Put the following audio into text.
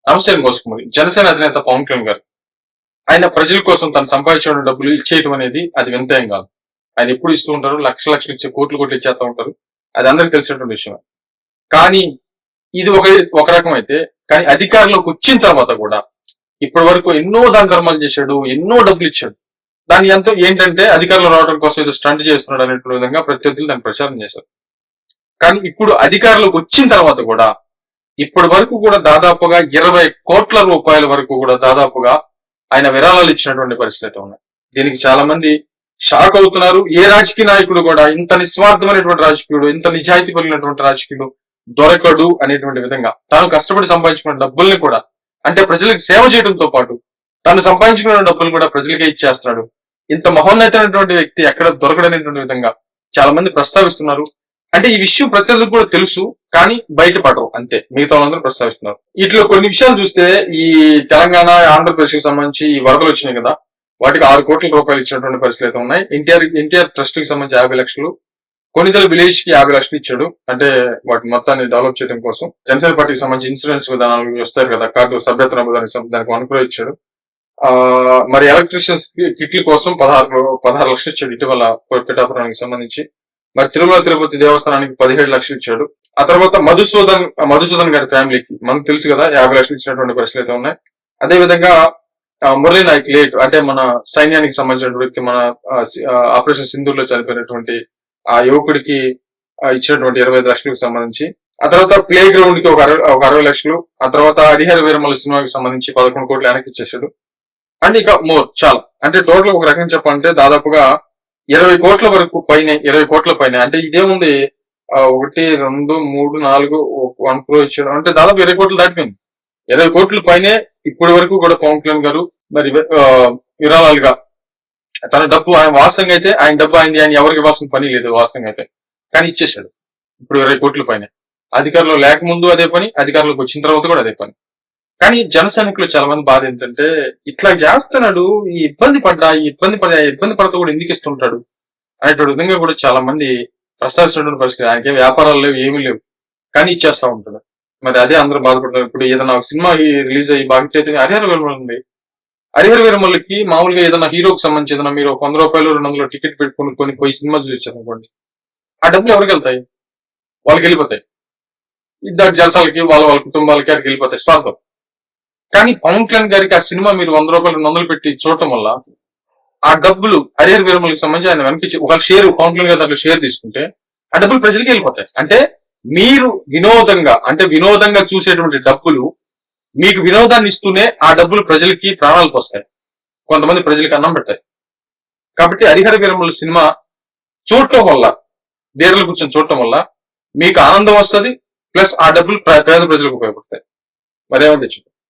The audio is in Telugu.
నమస్తే మోసుకుమరి. జనసేన అధినేత పవన్ కళ్యాణ్ గారు ఆయన ప్రజల కోసం తను సంపాదించిన డబ్బులు ఇచ్చేయటం అనేది అది వింత ఏం కాదు. ఆయన ఎప్పుడు ఇస్తూ ఉంటారు, లక్షలు ఇచ్చే కోట్లు ఇచ్చేస్తా ఉంటారు. అది అందరికి తెలిసినటువంటి విషయం. కానీ ఇది ఒక రకం అయితే, కానీ అధికారంలోకి వచ్చిన తర్వాత కూడా ఇప్పటి వరకు ఎన్నో దాన ధర్మాలు చేశాడు, ఎన్నో డబ్బులు ఇచ్చాడు. దాని ఎంతో ఏంటంటే అధికారంలో రావడం కోసం ఏదో స్టంట్ చేస్తున్నాడు అనేటువంటి విధంగా ప్రత్యర్థులు దాన్ని ప్రచారం చేశారు. కానీ ఇప్పుడు అధికారంలోకి వచ్చిన తర్వాత కూడా ఇప్పటి వరకు కూడా దాదాపుగా 20 కోట్ల రూపాయల వరకు కూడా దాదాపుగా ఆయన విరాళాలు ఇచ్చినటువంటి పరిస్థితి ఉన్నాయి. దీనికి చాలా మంది షాక్ అవుతున్నారు. ఏ రాజకీయ నాయకుడు కూడా ఇంత నిస్వార్థమైనటువంటి రాజకీయుడు, ఇంత నిజాయితీ కలిగినటువంటి రాజకీయుడు దొరకడు అనేటువంటి విధంగా తాను కష్టపడి సంపాదించుకున్న డబ్బుల్ని కూడా, అంటే ప్రజలకు సేవ చేయడంతో పాటు తాను సంపాదించుకున్న డబ్బులు కూడా ప్రజలకే ఇచ్చేస్తున్నాడు. ఇంత మహోన్నతమైనటువంటి వ్యక్తి ఎక్కడ దొరకడనేటువంటి విధంగా చాలా మంది ప్రస్తావిస్తున్నారు. అంటే ఈ విషయం ప్రత్యర్థులకు కూడా తెలుసు, కానీ బయటపడరు అంతే. మిగతా వాళ్ళందరూ ప్రస్తావిస్తున్నారు. ఇట్లా కొన్ని విషయాలు చూస్తే ఈ తెలంగాణ, ఆంధ్రప్రదేశ్ కి సంబంధించి ఈ వరదలు వచ్చినాయి కదా, వాటికి 6 కోట్ల రూపాయలు ఇచ్చినటువంటి పరిస్థితులు అయితే ఉన్నాయి. ఎన్టీఆర్ ట్రస్ట్ కి సంబంధించి 50 లక్షలు, కొనిదల విలేజ్ కి 50 లక్షలు ఇచ్చాడు. అంటే వాటి మొత్తాన్ని డెవలప్ చేయడం కోసం. జనసేన పార్టీకి సంబంధించి ఇన్సూరెన్స్ విధానాలు వస్తాయి కదా, కార్డు సభ్యత్వ దానికి అనుకూల ఇచ్చాడు. మరి ఎలక్ట్రీషియన్స్ కిట్ల కోసం 16 లక్షలు ఇచ్చాడు ఇటీవల పిఠాపురానికి సంబంధించి. మరి తిరుమల తిరుపతి దేవస్థానానికి 17 లక్షలు ఇచ్చాడు. ఆ తర్వాత మధుసూదన్ గారి ఫ్యామిలీకి మనకు తెలుసు కదా 50 లక్షలు ఇచ్చినటువంటి పరిస్థితులు అయితే ఉన్నాయి. అదే విధంగా మురళీ నాయక్ లేట్, అంటే మన సైన్యానికి సంబంధించిన వ్యక్తి, మన ఆపరేషన్ సింధూర్ లో చనిపోయినటువంటి ఆ యువకుడికి ఇచ్చినటువంటి 25 లక్షలకు సంబంధించి. ఆ తర్వాత ప్లే గ్రౌండ్ కి ఒక 60 లక్షలు. ఆ తర్వాత హరిహర వీరమల్లి సినిమాకి సంబంధించి 11 కోట్లు వెనక్కి ఇచ్చేసాడు. అండ్ ఇక మోర్ చాలా, అంటే టోటల్ ఒక రకంగా చెప్పాలంటే దాదాపుగా 20 కోట్ల వరకు పైన, 20 కోట్ల పైన. అంటే ఇదేముంది, 1, 2, 3, 4 1 crore ఇచ్చాడు అంటే దాదాపు 20 కోట్లు దాటిపోయింది. 20 కోట్ల పైనే ఇప్పటి వరకు కూడా పవన్ కళ్యాణ్ గారు మరి విరాళాలుగా తన డబ్బు, ఆయన వాస్తవంగా అయితే ఆయన డబ్బు అయింది, ఆయన ఎవరికి ఇవ్వాల్సిన పని లేదు వాస్తవంగా అయితే, కానీ ఇచ్చేసాడు. ఇప్పుడు 20 కోట్ల పైన. అధికారంలో లేకముందు అదే పని, అధికారంలోకి వచ్చిన తర్వాత కూడా అదే పని. కానీ జన సైనికులు చాలా మంది బాధ ఏంటంటే ఇట్లా చేస్తున్నాడు, ఈ ఇబ్బంది పడతా కూడా ఎందుకు ఇస్తుంటాడు అనేటువంటి విధంగా కూడా చాలా మంది ప్రస్తావిస్తున్న పరిస్థితి. ఆయనకే వ్యాపారాలు లేవు, ఏమీ లేవు, కానీ ఇచ్చేస్తా ఉంటాడు. మరి అదే అందరూ బాధపడతారు. ఇప్పుడు ఏదైనా ఒక సినిమా రిలీజ్ అయ్యి బాగా అయితే హరిహర వీరమల్లి ఉంది. హరిహర వీరమల్లికి మామూలుగా ఏదైనా హీరోకి సంబంధించి ఏదైనా మీరు 100 రూపాయలు 200 టికెట్ పెట్టుకుని పోయి సినిమా చూపించారు అనుకోండి, ఆ డబ్బులు ఎవరికి వెళ్తాయి? వాళ్ళకి వెళ్ళిపోతాయి. ఇద్దరు జలసాలకి, వాళ్ళ కుటుంబాలకి అక్కడికి వెళ్ళిపోతాయి, స్వార్థం. కానీ పవన్ కళ్యాణ్ గారికి ఆ సినిమా మీరు 100 రూపాయలు 200 పెట్టి చూడటం వల్ల ఆ డబ్బులు హరిహర వీరమల్లికి సంబంధించి ఆయన వెనక్కి ఒక షేర్, పవన్ కళ్యాణ్ గారు దాంట్లో షేర్ తీసుకుంటే ఆ డబ్బులు ప్రజలకి వెళ్ళిపోతాయి. అంటే మీరు వినోదంగా చూసేటువంటి డబ్బులు మీకు వినోదాన్ని ఇస్తూనే ఆ డబ్బులు ప్రజలకి ప్రాణాలకు వస్తాయి, కొంతమంది ప్రజలకి అన్నం పెట్టాయి. కాబట్టి హరిహర వీరమల్లి సినిమా చూడటం వల్ల, థియేటర్లు కూర్చొని చూడటం వల్ల మీకు ఆనందం వస్తుంది, ప్లస్ ఆ డబ్బులు పేద ప్రజలకు ఉపయోగపడతాయి. మరేమో తెచ్చు.